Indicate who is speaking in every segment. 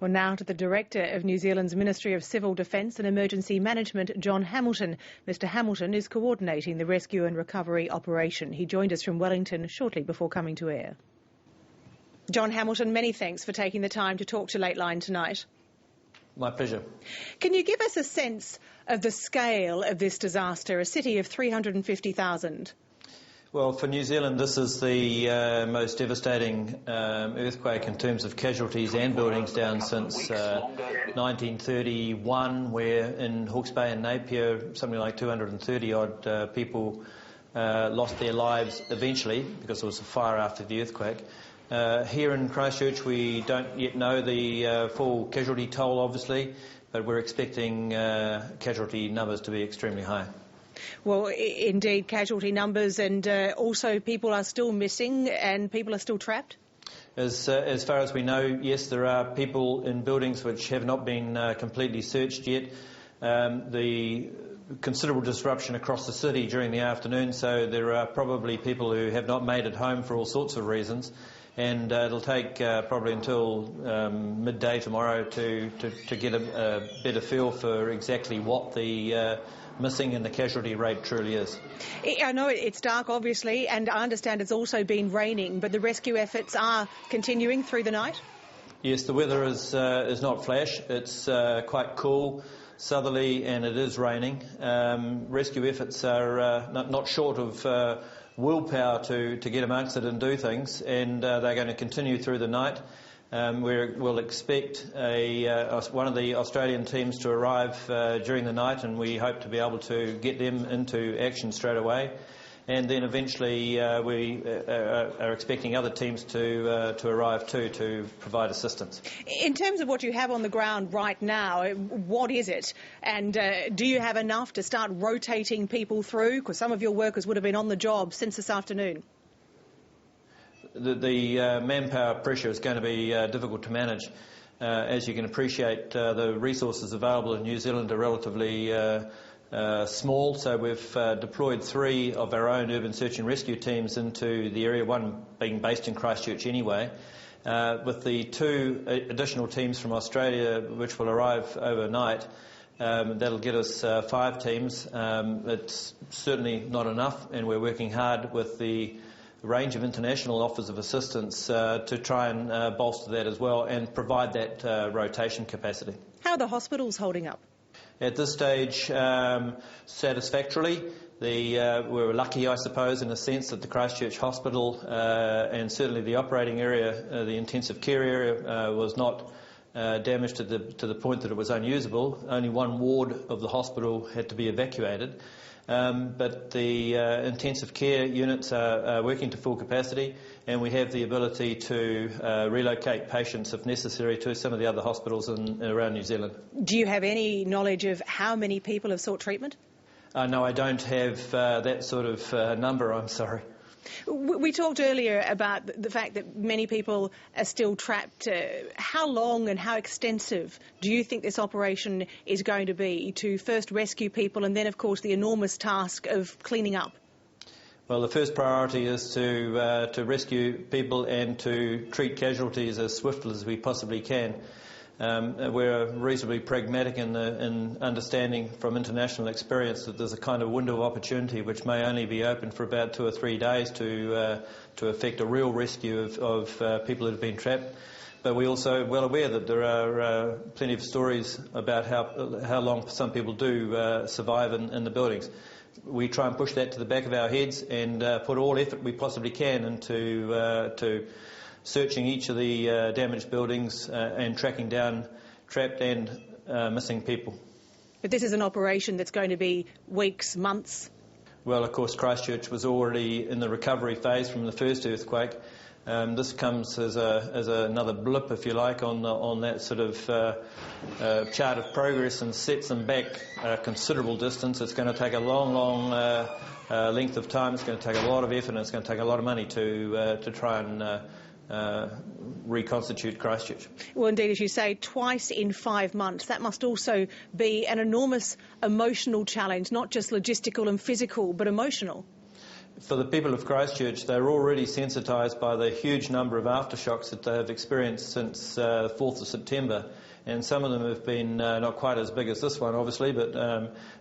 Speaker 1: Well, now to the Director of New Zealand's Ministry of Civil Defence and Emergency Management, John Hamilton. Mr Hamilton is coordinating the rescue and recovery operation. He joined us from Wellington shortly before coming to air. John Hamilton, many thanks for taking the time to talk to Lateline tonight.
Speaker 2: My pleasure.
Speaker 1: Can you give us a sense of the scale of this disaster, a city of 350,000?
Speaker 2: Well, for New Zealand, this is the most devastating earthquake in terms of casualties and buildings down since 1931, where in Hawke's Bay and Napier, something like 230-odd people lost their lives eventually because there was a fire after the earthquake. Here in Christchurch, we don't yet know the full casualty toll, obviously, but we're expecting casualty numbers to be extremely high.
Speaker 1: Well, indeed, casualty numbers, and also people are still missing and people are still trapped?
Speaker 2: As far as we know, yes, there are people in buildings which have not been completely searched yet. The considerable disruption across the city during the afternoon, so there are probably people who have not made it home for all sorts of reasons. And it'll take probably until midday tomorrow to get a better feel for exactly what the missing and the casualty rate truly is.
Speaker 1: I know it's dark, obviously, and I understand it's also been raining, but the rescue efforts are continuing through the night?
Speaker 2: Yes, the weather is not flash. It's quite cool, southerly, and it is raining. Rescue efforts are not short of willpower to get amongst it and do things, and they're going to continue through the night. We'll expect one of the Australian teams to arrive during the night, and we hope to be able to get them into action straight away. And then eventually we are expecting other teams to arrive too to provide assistance.
Speaker 1: In terms of what you have on the ground right now, what is it? And do you have enough to start rotating people through? Because some of your workers would have been on the job since this afternoon.
Speaker 2: The manpower pressure is going to be difficult to manage. As you can appreciate, the resources available in New Zealand are relatively small, so we've deployed 3 of our own urban search and rescue teams into the area, one being based in Christchurch anyway, with the 2 additional teams from Australia which will arrive overnight. That'll get us 5 teams. It's certainly not enough, and we're working hard with the range of international offers of assistance to try and bolster that as well and provide that rotation capacity.
Speaker 1: How are the hospitals holding up?
Speaker 2: At this stage, satisfactorily. We're lucky, I suppose, in a sense that the Christchurch Hospital and certainly the operating area, the intensive care area, was not damaged to the point that it was unusable. Only one ward of the hospital had to be evacuated. But the intensive care units are working to full capacity, and we have the ability to relocate patients, if necessary, to some of the other hospitals around New Zealand.
Speaker 1: Do you have any knowledge of how many people have sought treatment?
Speaker 2: No, I don't have that sort of number, I'm sorry.
Speaker 1: We talked earlier about the fact that many people are still trapped. How long and how extensive do you think this operation is going to be to first rescue people and then, of course, the enormous task of cleaning up?
Speaker 2: Well, the first priority is to rescue people and to treat casualties as swiftly as we possibly can. We're reasonably pragmatic in understanding from international experience that there's a kind of window of opportunity which may only be open for about 2 or 3 days to effect a real rescue of people that have been trapped. But we're also well aware that there are plenty of stories about how long some people do survive in the buildings. We try and push that to the back of our heads and put all effort we possibly can into searching each of the damaged buildings and tracking down trapped and missing people.
Speaker 1: But this is an operation that's going to be weeks, months?
Speaker 2: Well, of course, Christchurch was already in the recovery phase from the first earthquake. This comes as another blip, if you like, on that sort of chart of progress and sets them back a considerable distance. It's going to take a long length of time. It's going to take a lot of effort, and it's going to take a lot of money to try and reconstitute Christchurch.
Speaker 1: Well, indeed, as you say, twice in 5 months. That must also be an enormous emotional challenge, not just logistical and physical, but emotional.
Speaker 2: for the people of Christchurch, they're already sensitised by the huge number of aftershocks that they have experienced since 4th of September. And some of them have been not quite as big as this one, obviously, but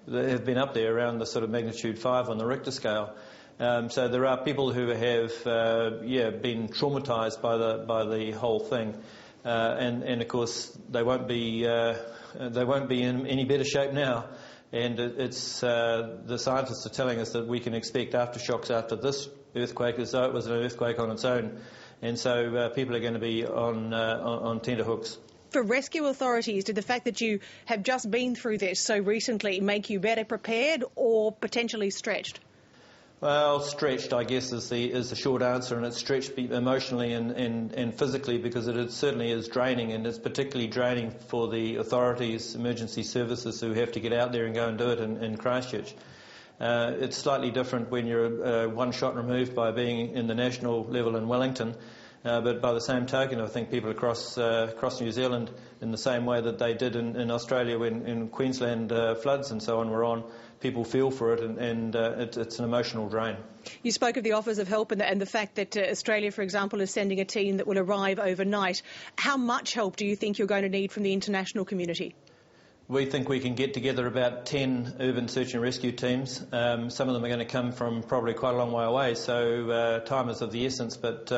Speaker 2: they have been up there around the sort of magnitude 5 on the Richter scale. So there are people who have been traumatised by the whole thing, and of course they won't be in any better shape now. And it's the scientists are telling us that we can expect aftershocks after this earthquake as though it was an earthquake on its own, and so people are going to be on tenterhooks.
Speaker 1: For rescue authorities, did the fact that you have just been through this so recently make you better prepared or potentially stretched?
Speaker 2: Well, stretched, I guess, is the short answer, and it's stretched emotionally and physically because it certainly is draining, and it's particularly draining for the authorities, emergency services who have to get out there and go and do it in Christchurch. It's slightly different when you're one shot removed by being in the national level in Wellington, but by the same token, I think people across New Zealand, in the same way that they did in Australia when in Queensland floods and so on were on, people feel for it, and it's an emotional drain.
Speaker 1: You spoke of the offers of help and the fact that Australia, for example, is sending a team that will arrive overnight. How much help do you think you're going to need from the international community?
Speaker 2: We think we can get together about 10 urban search and rescue teams. Some of them are going to come from probably quite a long way away, so time is of the essence, but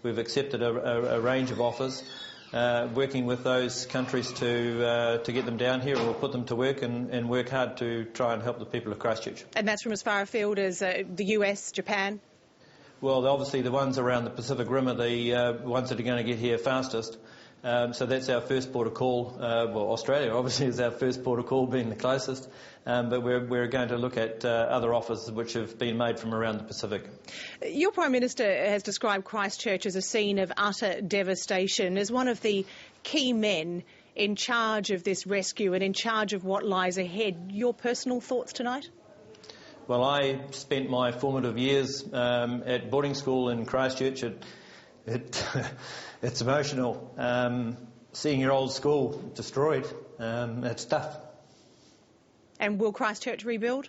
Speaker 2: we've accepted a range of offers. Working with those countries to get them down here, and we'll put them to work and work hard to try and help the people of Christchurch.
Speaker 1: And that's from as far afield as the US, Japan?
Speaker 2: Well, obviously the ones around the Pacific Rim are the ones that are going to get here fastest. So that's our first port of call. Well, Australia obviously is our first port of call, being the closest, but we're going to look at other offers which have been made from around the Pacific.
Speaker 1: Your Prime Minister has described Christchurch as a scene of utter devastation. As one of the key men in charge of this rescue and in charge of what lies ahead, your personal thoughts tonight?
Speaker 2: Well, I spent my formative years at boarding school in Christchurch. It's emotional. Seeing your old school destroyed, it's tough.
Speaker 1: And will Christchurch rebuild?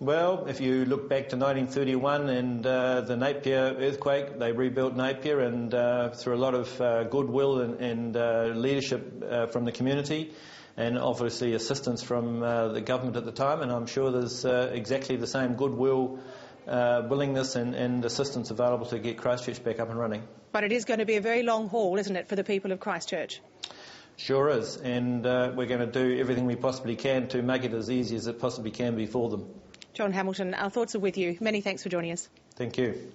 Speaker 2: Well, if you look back to 1931 and the Napier earthquake, they rebuilt Napier, and through a lot of goodwill and leadership from the community, and obviously assistance from the government at the time, and I'm sure there's exactly the same goodwill, willingness and assistance available to get Christchurch back up and running.
Speaker 1: But it is going to be a very long haul, isn't it, for the people of Christchurch?
Speaker 2: Sure is, and we're going to do everything we possibly can to make it as easy as it possibly can be for them.
Speaker 1: John Hamilton, our thoughts are with you. Many thanks for joining us.
Speaker 2: Thank you.